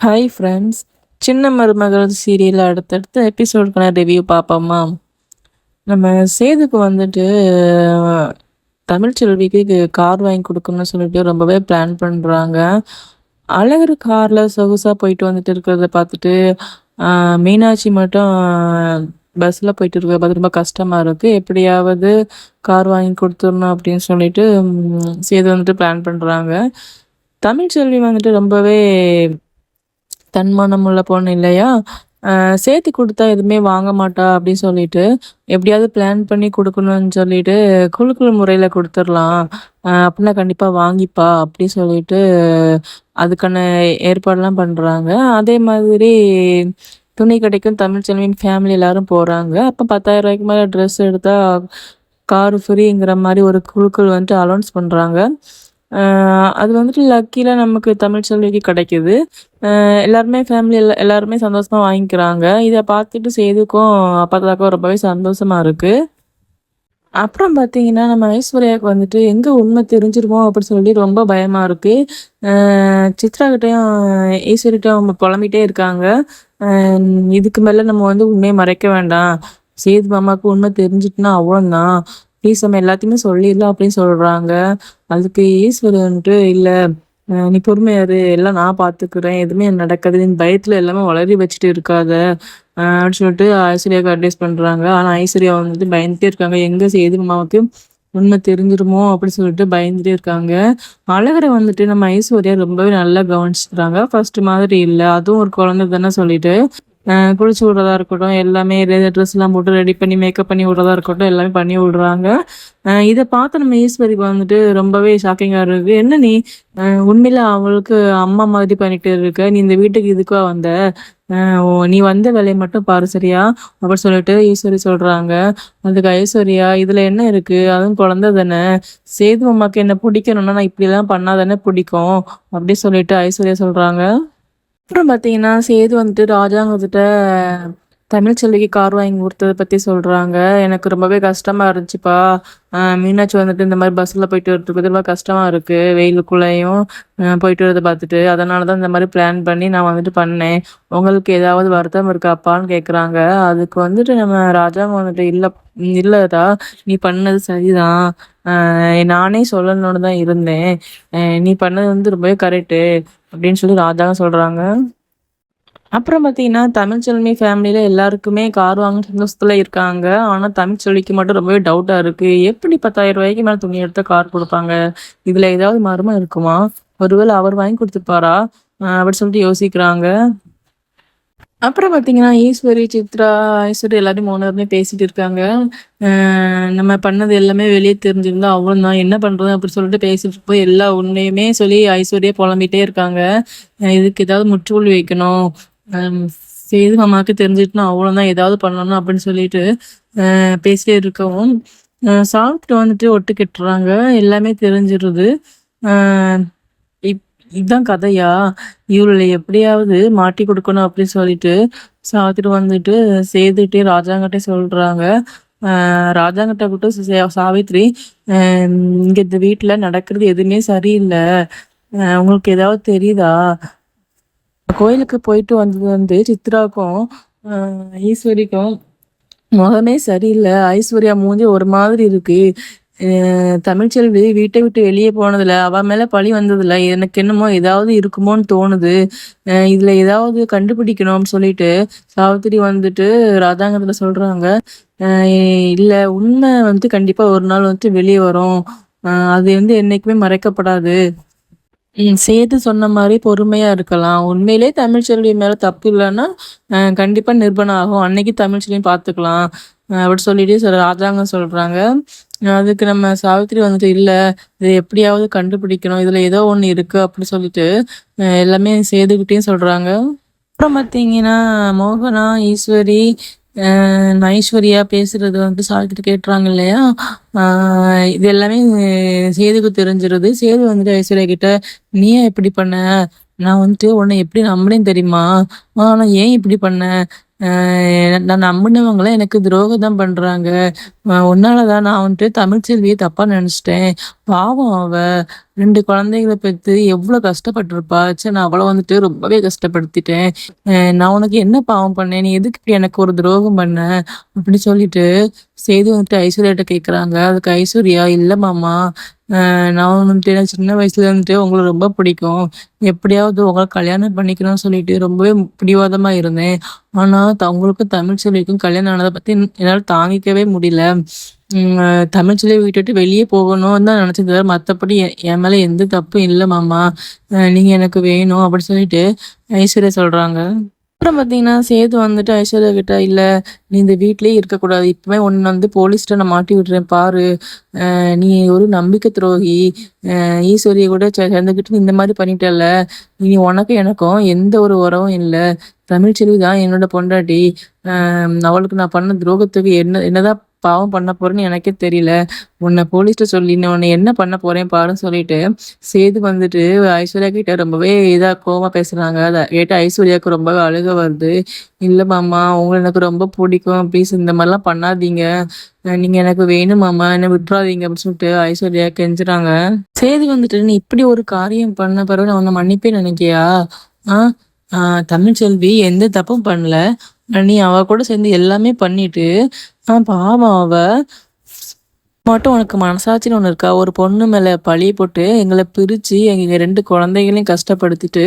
Hi friends. சின்ன மருமகள் serial அடுத்தடுத்த எபிசோடுக்கான ரிவ்யூ பார்ப்போமா? நம்ம சேதுக்கு வந்துட்டு தமிழ்ச்செல்விக்கு கார் வாங்கி கொடுக்கணும்னு சொல்லிட்டு ரொம்பவே பிளான் பண்ணுறாங்க. அழகர் காரில் சொகுசாக போயிட்டு வந்துட்டு இருக்கிறத பார்த்துட்டு மீனாட்சி மட்டும் பஸ்ஸில் போயிட்டு இருக்கிறத பார்த்து ரொம்ப கஷ்டமாக இருக்குது. எப்படியாவது கார் வாங்கி கொடுத்துடணும் அப்படின்னு சொல்லிட்டு சேது வந்துட்டு பிளான் பண்ணுறாங்க. தமிழ்ச்செல்வி வந்துட்டு ரொம்பவே தன்மானம் உள்ள பொண்ணு இல்லையா? சேர்த்து கொடுத்தா எதுவுமே வாங்க மாட்டா அப்படின்னு சொல்லிட்டு எப்படியாவது பிளான் பண்ணி கொடுக்கணும்னு சொல்லிட்டு குழுக்குழு முறையில் கொடுத்துடலாம், அப்படின்னா கண்டிப்பாக வாங்கிப்பா அப்படி சொல்லிட்டு அதுக்கான ஏற்பாடெல்லாம் பண்ணுறாங்க. அதே மாதிரி துணி கடைக்கும் தமிழ்ச்செல்வியின் ஃபேமிலி எல்லாரும் போகிறாங்க. அப்போ 10,000 ரூபாய்க்கு மேலே ட்ரெஸ் எடுத்தால் காரு ஃப்ரீங்கிற மாதிரி ஒரு குழுக்கள் வந்துட்டு அலௌன்ஸ் பண்ணுறாங்க. அது வந்துட்டு லக்கியில் நமக்கு தமிழ்ச்செல்விக்கு கிடைக்குது. எல்லாருமே ஃபேமிலி எல்லாருமே சந்தோஷமாக வாங்கிக்கிறாங்க. இதை பார்த்துட்டு சேதுக்கும் அப்பத்தாக்கும் ரொம்பவே சந்தோஷமாக இருக்குது. அப்புறம் பார்த்தீங்கன்னா நம்ம ஐஸ்வர்யாவுக்கு வந்துட்டு எங்கே உண்மை தெரிஞ்சிருமோ அப்படின்னு சொல்லி ரொம்ப பயமாக இருக்குது. சித்ராகிட்டையும் ஈஸ்வரிட்டையும் அவங்க புலம்பிகிட்டே இருக்காங்க. இதுக்கு மேலே நம்ம வந்து உண்மையை மறைக்க வேண்டாம், சேது மாமாவுக்கு உண்மை தெரிஞ்சிட்டுனா அவ்வளோதான், ப்ளீஸ் நம்ம எல்லாத்தையுமே சொல்லிடலாம் அப்படின்னு சொல்கிறாங்க. அதுக்கு ஈஸ்வரி வந்துட்டு இல்லை, நீ பொறுமையாரு, எல்லாம் நான் பார்த்துக்கிறேன், எதுவுமே நடக்காது, நீ பயத்தில் எல்லாமே வளரி வச்சுட்டு இருக்காத அப்படின்னு சொல்லிட்டு ஐஸ்வர்யாவுக்கு அட்வைஸ் பண்ணுறாங்க. ஆனால் ஐஸ்வர்யா வந்துட்டு பயந்துட்டே இருக்காங்க, எங்கே சேது மாமாவுக்கு உண்மை தெரிஞ்சிருமோ அப்படின்னு சொல்லிட்டு பயந்துட்டே இருக்காங்க. அழகரை வந்துட்டு நம்ம ஐஸ்வர்யா ரொம்பவே நல்லா கவனிச்சுக்கிறாங்க. ஃபர்ஸ்ட் மாதிரி இல்லை, அதுவும் ஒரு குழந்தை தானே சொல்லிட்டு குளிச்சு விடுறதா இருக்கட்டும், எல்லாமே ட்ரெஸ் எல்லாம் போட்டு ரெடி பண்ணி மேக்கப் பண்ணி விடுறதா இருக்கட்டும், எல்லாமே பண்ணி விடுறாங்க. இதை பார்த்து நம்ம ஈஸ்வரிக்கு வந்துட்டு ரொம்பவே ஷாக்கிங்காக இருக்கு. என்ன நீ உண்மையில அவளுக்கு அம்மா மாதிரி பண்ணிட்டு இருக்க, நீ இந்த வீட்டுக்கு இதுக்கா வந்த, நீ வந்த வேலையை மட்டும் பாரு சரியா அப்படின்னு சொல்லிட்டு ஈஸ்வரி சொல்றாங்க. அதுக்கு ஐஸ்வர்யா இதுல என்ன இருக்கு, அதுவும் குழந்தை தானே, சேது அம்மாக்கு என்ன பிடிக்கணும்னா நான் இப்படி எல்லாம் பண்ணாதானே பிடிக்கும் அப்படி சொல்லிட்டு ஐஸ்வர்யா சொல்றாங்க. அப்புறம் பார்த்தீங்கன்னா சேது வந்துட்டு ராஜாங்கக்கிட்ட தமிழ்ச்செல்விக்கு கார் வாங்கி கொடுத்ததை பற்றி சொல்கிறாங்க. எனக்கு ரொம்பவே கஷ்டமாக இருந்துச்சுப்பா, மீனாட்சி வந்துட்டு இந்த மாதிரி பஸ்ஸில் போயிட்டு வரதுக்கு ரொம்ப கஷ்டமாக இருக்குது, வெயிலுக்குள்ளேயும் போயிட்டு வரதை பார்த்துட்டு, அதனால தான் இந்த மாதிரி பிளான் பண்ணி நான் வந்துட்டு பண்ணேன், உங்களுக்கு ஏதாவது வருத்தம் இருக்காப்பான்னு கேட்குறாங்க. அதுக்கு வந்துட்டு நம்ம ராஜாங்க வந்துட்டு இல்லை இல்லைதா, நீ பண்ணது சரிதான், நானே சொல்லணும்னு தான் இருந்தேன், நீ பண்ணது வந்து ரொம்பவே கரெக்டு அப்படின்னு சொல்லி ராஜாங்க சொல்கிறாங்க. அப்புறம் பார்த்தீங்கன்னா தமிழ்ச்செல்வி ஃபேமிலியில் எல்லாருக்குமே கார் வாங்க சந்தோஷத்தில் இருக்காங்க. ஆனால் தமிழ்ச்செல்விக்கு மட்டும் ரொம்பவே டவுட்டாக இருக்குது. எப்படி 10,000 ரூபாய்க்கு மேலே துணி எடுத்து கார் கொடுப்பாங்க, இதில் ஏதாவது மர்மம் இருக்குமா, ஒருவேளை அவர் வாங்கி கொடுத்துப்பாரா அப்படின்னு சொல்லிட்டு யோசிக்கிறாங்க. அப்புறம் பார்த்தீங்கன்னா ஈஸ்வரி சித்ரா ஐஸ்வரி எல்லாரும் 3 பேருமே பேசிட்டு இருக்காங்க. நம்ம பண்ணது எல்லாமே வெளியே தெரிஞ்சிருந்தா அவ்வளோதான், என்ன பண்ணுறது அப்படி சொல்லிட்டு பேசிட்டு போய் எல்லா உண்மையுமே சொல்லி ஐஸ்வர்யா புலம்பிகிட்டே இருக்காங்க. இதுக்கு ஏதாவது முற்றுப்புள்ளி வைக்கணும், சேது மாமாவுக்கு தெரிஞ்சிட்டுனா அவ்வளோதான், ஏதாவது பண்ணணும் அப்படின்னு சொல்லிட்டு பேசிட்டே இருக்கவும் சாவித்திரி வந்துட்டு ஒட்டு கெட்டுறாங்க. எல்லாமே தெரிஞ்சிருது. இதுதான் கதையா, இவளை எப்படியாவது மாட்டி கொடுக்கணும் அப்படின்னு சொல்லிட்டு சாவித்திரி வந்துட்டு சேதுட்டே ராஜாங்கிட்டே சொல்றாங்க. ராஜாங்கிட்ட கூட்ட சாவித்ரி, இங்க இந்த வீட்டுல நடக்கிறது எதுவுமே சரியில்லை, உங்களுக்கு ஏதாவது தெரியுதா, கோயிலுக்கு போயிட்டு வந்தது வந்து சித்ராக்கும் ஈஸ்வரிக்கும் முகமே சரியில்லை, ஐஸ்வர்யா மூஞ்சி ஒரு மாதிரி இருக்கு, தமிழ்ச்செல்வி வீட்டை விட்டு வெளியே போனதுல அவ மேல பழி வந்ததுல எனக்கு என்னமோ ஏதாவது இருக்குமோன்னு தோணுது, இதுல ஏதாவது கண்டுபிடிக்கணும்னு சொல்லிட்டு சாவித்திரி வந்துட்டு ராஜாங்கத்துல சொல்றாங்க. இல்ல, உண்மை வந்து கண்டிப்பா ஒரு நாள் வந்துட்டு வெளியே வரும், அது வந்து என்னைக்குமே மறைக்கப்படாது, சேது சொன்ன மாதிரி பொறுமையா இருக்கலாம், உண்மையிலே தமிழ்ச்செல்வி மேல தப்பு இல்லைன்னா கண்டிப்பா நிரூபணம் ஆகும், அன்னைக்கு தமிழ்ச்செல்வியும் பார்த்துக்கலாம் அப்படி சொல்லிட்டு ராஜாங்கம் சொல்றாங்க. அதுக்கு நம்ம சாவித்திரி வந்துட்டு இல்லை, இதை எப்படியாவது கண்டுபிடிக்கணும், இதுல ஏதோ ஒன்று இருக்கு அப்படி சொல்லிட்டு எல்லாமே சேதுக்கிட்டேயும் சொல்றாங்க. அப்புறம் பார்த்தீங்கன்னா மோகனா ஈஸ்வரி ஐஸ்வர்யா பேசுறது வந்து சாவித்திரி கேட்டுறாங்க இல்லையா, இது எல்லாமே சேதுக்கு தெரிஞ்சிருது. சேது வந்துட்டு ஐஸ்வர்யா கிட்ட நீ ஏன் இப்படி பண்ண, நான் வந்துட்டு உன்னை எப்படி நம்பினேன் தெரியுமா? ஆனா ஏன் இப்படி பண்ண? நான் நம்பினவங்கள எனக்கு துரோகம் தான் பண்றாங்க. உன்னால தான் நான் வந்துட்டு தமிழ்ச்செல்விய தப்பா நெனச்சுட்டேன். பாவம் அவ. 2 குழந்தைகள பெத்து எவ்ளோ கஷ்டப்பட்டுருப்பா. நான் அவள வந்துட்டு ரொம்பவே கஷ்டப்படுத்திட்டேன். நான் உனக்கு என்ன பாவம் பண்ணேன்? நீ எதுக்கு இப்படி எனக்கு ஒரு துரோகம் பண்ண? அப்படி சொல்லிட்டு சேது வந்துட்டு ஐஸ்வர்யாட்ட கேட்குறாங்க. அதுக்கு ஐஸ்வர்யா, "இல்ல மாமா. நான் வந்துட்டு எனக்கு சின்ன வயசுல இருந்துட்டு உங்கள ரொம்ப பிடிக்கும். எப்படியாவது உங்கள கல்யாணம் பண்ணிக்கணும்னு சொல்லிட்டு ரொம்பவே பிடிவாதமா இருந்தேன். ஆனா உங்களுக்கும் தமிழ்ச்செல்விக்கும் கல்யாணம் ஆனத பத்தி என்னால தாங்கிக்கவே முடியல. தமிழ்ச்செல்விய விட்டுட்டு வெளியே போகணும்னு தான் நினைச்சேன் தவிர மத்தபடி என் மேல எந்த தப்பும் இல்ல மாமா. நீங்க எனக்கு வேணும்." அப்படி சொல்லிட்டு ஐஸ்வர்யா சொல்றாங்க. அப்புறம் பார்த்தீங்கன்னா, சேது வந்துட்டு ஐஸ்வர்யா கிட்ட, "இல்ல, நீ இந்த வீட்லயே இருக்கக்கூடாது. இப்பவே உன்ன வந்து போலீஸ்ட்ட நான் மாட்டி விடுறேன் பாரு. நீ ஒரு நம்பிக்கை துரோகி. ஈஸ்வரிய கூட சேர்ந்துக்கிட்டு நீ இந்த மாரி பண்ணிட்டல்ல. இனி உனக்கும் எனக்கும் எந்த ஒரு உறவும் இல்ல. தமிழ்ச்செல்வி தான் என்னோட பொண்டாட்டி. அவளுக்கு நான் பண்ண துரோகத்துக்கு என்னதான் பாவம் பண்ண போறேன்னு எனக்கே தெரியல. உன்னை போலீஸ்ட்ட சொல்லி நான் உன்னை என்ன பண்ண போறேன் பாருன்னு" சொல்லிட்டு சேது வந்துட்டு ஐஸ்வர்யா கிட்ட ரொம்பவே கோவமா பேசுறாங்க. அத கேட்டு ஐஸ்வர்யாவுக்கு ரொம்பவே அழுக வருது. "இல்ல மாமா, உங்கள எனக்கு ரொம்ப பிடிக்கும். ப்ளீஸ் இந்த மாரிலாம் பண்ணாதீங்க. நீங்க எனக்கு வேணும் மாமா. என்ன விட்றாதீங்க" அப்படின்னு சொல்லிட்டு ஐஸ்வர்யா கெஞ்சுறாங்க. சேது வந்துட்டு, "நீ இப்படி ஒரு காரியம் பண்ண பிறகு நான் உன்ன மன்னிப்பே நினைக்கியா? ஆ தமிழ்ச்செல்வி எந்த தப்பும் பண்ணல. நீ அவ கூட சேர்ந்து எல்லாமே பண்ணிட்டு, பாவம் அவ. மட்டும் உனக்கு மனசாட்சின்னு ஒண்ணு இருக்கா? ஒரு பொண்ணு மேல பழிய போட்டு எங்கள பிரிச்சு எங்க 2 குழந்தைகளையும் கஷ்டப்படுத்திட்டு,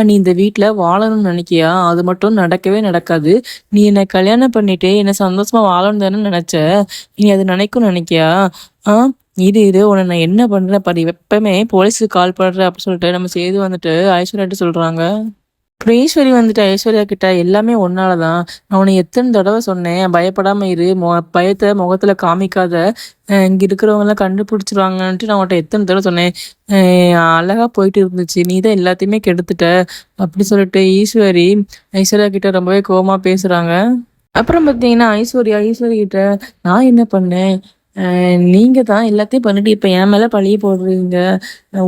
நீ இந்த வீட்ல வாழணும்னு நினைக்கியா? அது மட்டும் நடக்கவே நடக்காது. நீ என்ன கல்யாணம் பண்ணிட்டு என்ன சந்தோஷமா வாழணும்னு தானே நினைச்ச? நீ அது நினைக்கும்னு நினைக்கியா? ஆ இரு இரு உன்ன நான் என்ன பண்றேன் பாரு. எப்பவுமே போலீஸுக்கு கால் பண்றேன்" அப்படின்னு சொல்லிட்டு நம்ம சேது வந்துட்டு ஐஸ்வர்யாட்ட சொல்றாங்க. அப்புறம் ஈஸ்வரி வந்துட்டு ஐஸ்வர்யா கிட்ட, "எல்லாமே உன்னால தான். நான் உன்னை எத்தன தடவ சொன்னேன், பயப்படாம இரு. பயத்த முகத்துல காமிக்காத. இங்க இருக்கிறவங்கலாம் கண்டுபிடிச்சுருவாங்கன்ட்டு நான் உன்ட்ட எத்தன தடவ சொன்னேன். அழகா போயிட்டு இருந்துச்சு. நீ தான் எல்லாத்தையுமே கெடுத்துட்ட." அப்படி சொல்லிட்டு ஐஸ்வர்யா கிட்ட ரொம்பவே கோவமா பேசுறாங்க. அப்புறம் பார்த்தீங்கன்னா, ஈஸ்வரி கிட்ட, "நான் என்ன பண்ணேன்? நீங்க தான் எல்லாத்தையும் பண்ணிட்டு இப்ப என் மேல பழிய போடுறீங்க.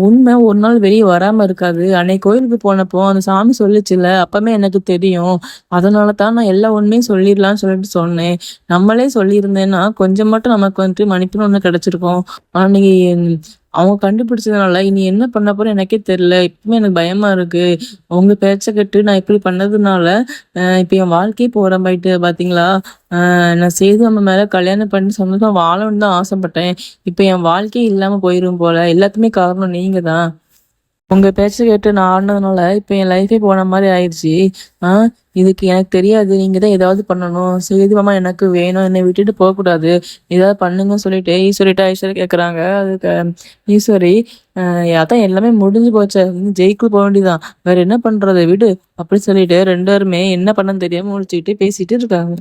உண்மை ஒரு நாள் வெளிய வராம இருக்காது. அன்னைக்கு கோயிலுக்கு போனப்போ அந்த சாமி சொல்லுச்சுல்ல, அப்பவே எனக்கு தெரியும். அதனால தான் நான் எல்லா உண்மையும் சொல்லிடலாம்னு சொல்லிட்டு சொன்னேன். நம்மளே சொல்லியிருந்தேன்னா, கொஞ்சம் மட்டும் நமக்கு வந்துட்டு மன்னிப்புன்னு ஒண்ணு கிடைச்சிருக்கும். ஆனா நீங்க அவங்க கண்டுபிடிச்சதுனால இனி என்ன பண்ண போறேன்னு எனக்கே தெரியல. இப்பவுமே எனக்கு பயமா இருக்கு. உங்க பேச்ச கேட்டு நான் இப்படி பண்ணதுனால, இப்ப என் வாழ்க்கையே போறமாயிட்டு பாத்தீங்களா? நான் சேது மேல கல்யாணம் பண்ணி சந்தோஷமா வாழணும்னு தான் ஆசைப்பட்டேன். இப்ப என் வாழ்க்கையே இல்லாம போயிரும் போல. எல்லாத்துக்குமே காரணம் நீங்க தான். உங்க பேச்ச கேட்டு நான் ஆடுனதுனால, இப்ப என் லைஃபே போன மாரி ஆயிருச்சு. ஆ இதுக்கு எனக்கு தெரியாது. நீங்க தான் ஏதாவது பண்ணணும். சேது மாமா எனக்கு வேணும். என்னை விட்டுட்டு போக்கூடாது. ஏதாவது பண்ணுங்கன்னு சொல்லிட்டு ஈஸ்வரி கேட்குறாங்க. அதுக்கு ஈஸ்வரி, அதான் எல்லாமே முடிஞ்சு போச்சே. ஜெயிலுக்கு போ வேண்டியதுதான். வேற என்ன பண்றது? விடு." அப்படி சொல்லிட்டு 2 பேருமே என்ன பண்ணன்னு தெரியாம முழிச்சுக்கிட்டு பேசிட்டு இருக்காங்க.